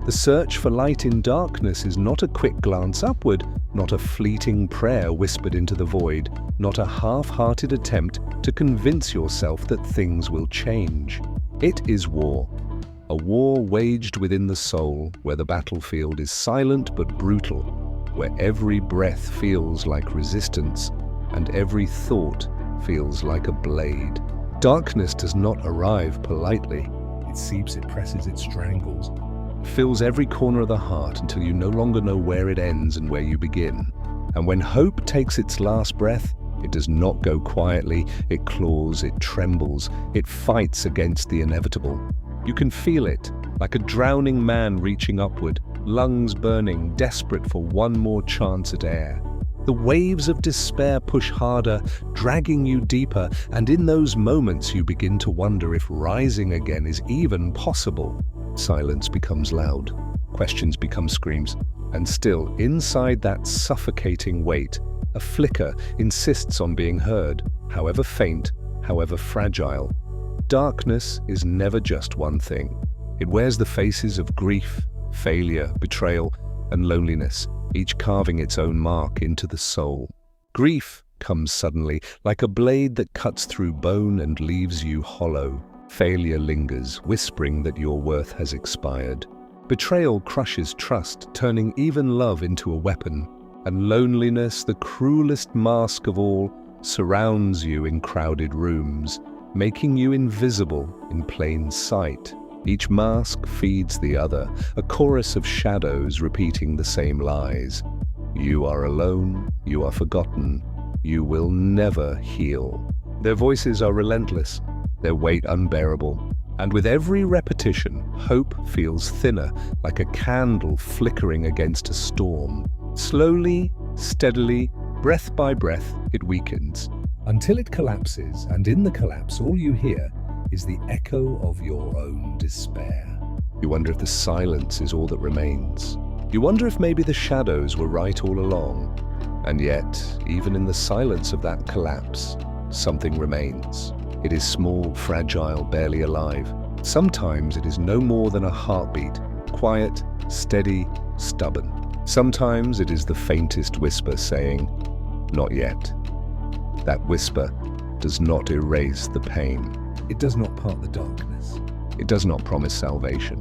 The search for light in darkness is not a quick glance upward, not a fleeting prayer whispered into the void, not a half-hearted attempt to convince yourself that things will change. It is war. A war waged within the soul, where the battlefield is silent but brutal, where every breath feels like resistance and every thought feels like a blade. Darkness does not arrive politely. It seeps, it presses, it strangles. It fills every corner of the heart until you no longer know where it ends and where you begin. And when hope takes its last breath, it does not go quietly. It claws, it trembles, it fights against the inevitable. You can feel it, like a drowning man reaching upward, lungs burning, desperate for one more chance at air. The waves of despair push harder, dragging you deeper, and in those moments you begin to wonder if rising again is even possible. Silence becomes loud, questions become screams, and still, inside that suffocating weight, a flicker insists on being heard, however faint, however fragile. Darkness is never just one thing. It wears the faces of grief, failure, betrayal, and loneliness, each carving its own mark into the soul. Grief comes suddenly, like a blade that cuts through bone and leaves you hollow. Failure lingers, whispering that your worth has expired. Betrayal crushes trust, turning even love into a weapon. And loneliness, the cruelest mask of all, surrounds you in crowded rooms, making you invisible in plain sight. Each mask feeds the other, a chorus of shadows repeating the same lies. You are alone, you are forgotten, you will never heal. Their voices are relentless, their weight unbearable, and with every repetition, hope feels thinner, like a candle flickering against a storm. Slowly, steadily, breath by breath, it weakens, until it collapses, and in the collapse all you hear is the echo of your own despair. You wonder if the silence is all that remains. You wonder if maybe the shadows were right all along. And yet, even in the silence of that collapse, something remains. It is small, fragile, barely alive. Sometimes it is no more than a heartbeat, quiet, steady, stubborn. Sometimes it is the faintest whisper saying, "Not yet." That whisper does not erase the pain. It does not part the darkness. It does not promise salvation.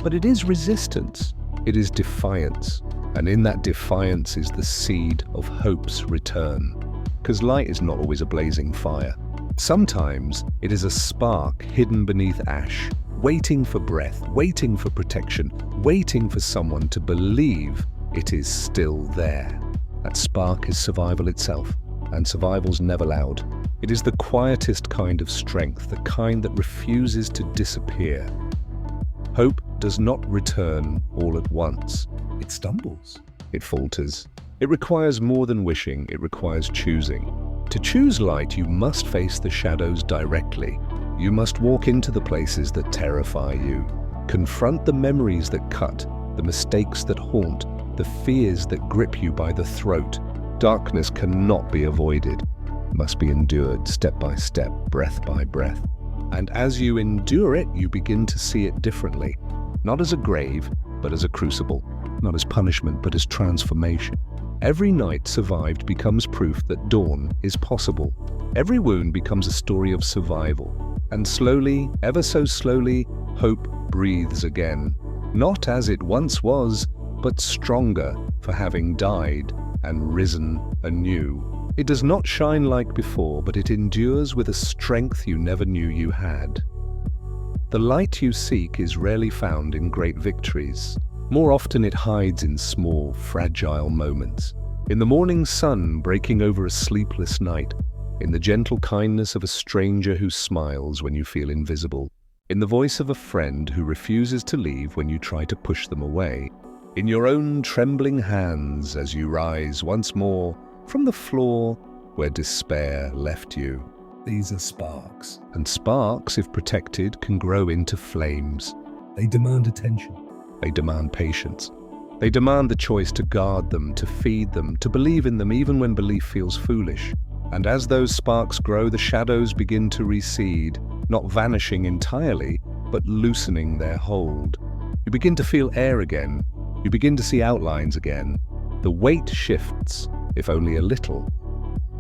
But it is resistance. It is defiance. And in that defiance is the seed of hope's return. Because light is not always a blazing fire. Sometimes it is a spark hidden beneath ash, waiting for breath, waiting for protection, waiting for someone to believe it is still there. That spark is survival itself, and survival's never loud. It is the quietest kind of strength, the kind that refuses to disappear. Hope does not return all at once. It stumbles. It falters. It requires more than wishing, it requires choosing. To choose light, you must face the shadows directly. You must walk into the places that terrify you. Confront the memories that cut, the mistakes that haunt, the fears that grip you by the throat. Darkness cannot be avoided. It must be endured step by step, breath by breath. And as you endure it, you begin to see it differently. Not as a grave, but as a crucible. Not as punishment, but as transformation. Every night survived becomes proof that dawn is possible. Every wound becomes a story of survival. And slowly, ever so slowly, hope breathes again. Not as it once was, but stronger for having died and risen anew. It does not shine like before, but it endures with a strength you never knew you had. The light you seek is rarely found in great victories. More often it hides in small, fragile moments. In the morning sun breaking over a sleepless night, in the gentle kindness of a stranger who smiles when you feel invisible, in the voice of a friend who refuses to leave when you try to push them away, in your own trembling hands as you rise once more from the floor where despair left you. These are sparks. And sparks, if protected, can grow into flames. They demand attention. They demand patience. They demand the choice to guard them, to feed them, to believe in them even when belief feels foolish. And as those sparks grow, the shadows begin to recede, not vanishing entirely, but loosening their hold. You begin to feel air again. You begin to see outlines again. The weight shifts, if only a little.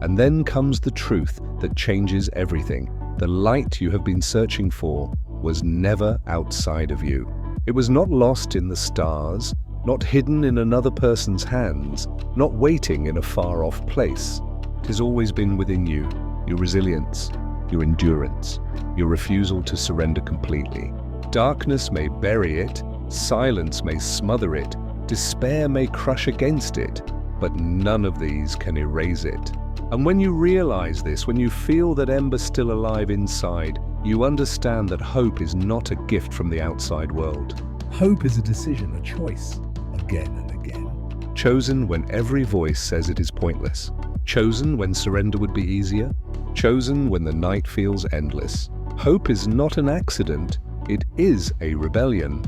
And then comes the truth that changes everything. The light you have been searching for was never outside of you. It was not lost in the stars, not hidden in another person's hands, not waiting in a far-off place. It has always been within you, your resilience, your endurance, your refusal to surrender completely. Darkness may bury it, silence may smother it, despair may crush against it, but none of these can erase it. And when you realize this, when you feel that ember still alive inside, you understand that hope is not a gift from the outside world. Hope is a decision, a choice, again and again. Chosen when every voice says it is pointless. Chosen when surrender would be easier. Chosen when the night feels endless. Hope is not an accident, it is a rebellion.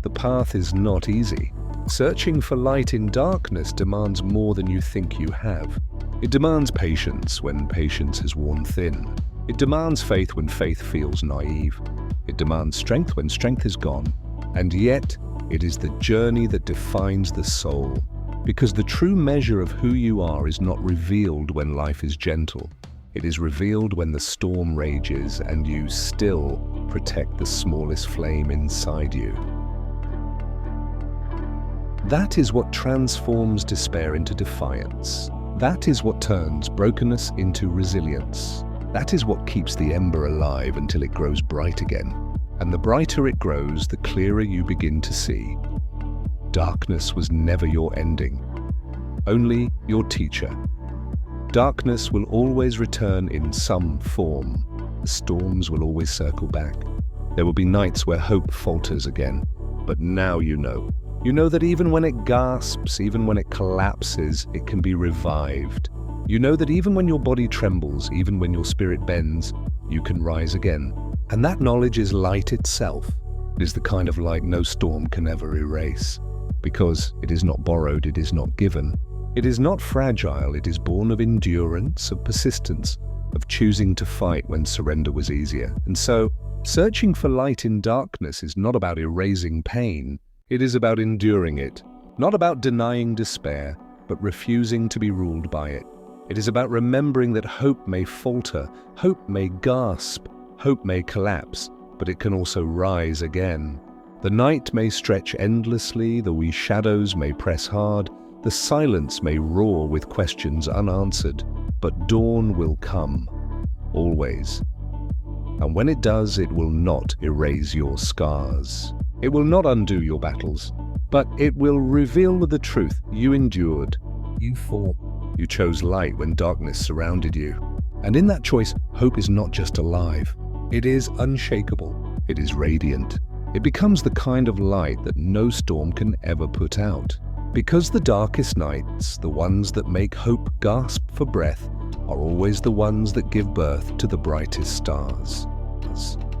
The path is not easy. Searching for light in darkness demands more than you think you have. It demands patience when patience has worn thin. It demands faith when faith feels naive. It demands strength when strength is gone. And yet, it is the journey that defines the soul. Because the true measure of who you are is not revealed when life is gentle. It is revealed when the storm rages and you still protect the smallest flame inside you. That is what transforms despair into defiance. That is what turns brokenness into resilience. That is what keeps the ember alive until it grows bright again. And the brighter it grows, the clearer you begin to see. Darkness was never your ending, only your teacher. Darkness will always return in some form. The storms will always circle back. There will be nights where hope falters again. But now you know. You know that even when it gasps, even when it collapses, it can be revived. You know that even when your body trembles, even when your spirit bends, you can rise again. And that knowledge is light itself. It is the kind of light no storm can ever erase. Because it is not borrowed, it is not given. It is not fragile, it is born of endurance, of persistence, of choosing to fight when surrender was easier. And so, searching for light in darkness is not about erasing pain. It is about enduring it, not about denying despair, but refusing to be ruled by it. It is about remembering that hope may falter, hope may gasp, hope may collapse, but it can also rise again. The night may stretch endlessly, the wee shadows may press hard, the silence may roar with questions unanswered, but dawn will come, always. And when it does, it will not erase your scars. It will not undo your battles, but it will reveal the truth you endured. You fought. You chose light when darkness surrounded you. And in that choice, hope is not just alive. It is unshakable. It is radiant. It becomes the kind of light that no storm can ever put out. Because the darkest nights, the ones that make hope gasp for breath, are always the ones that give birth to the brightest stars.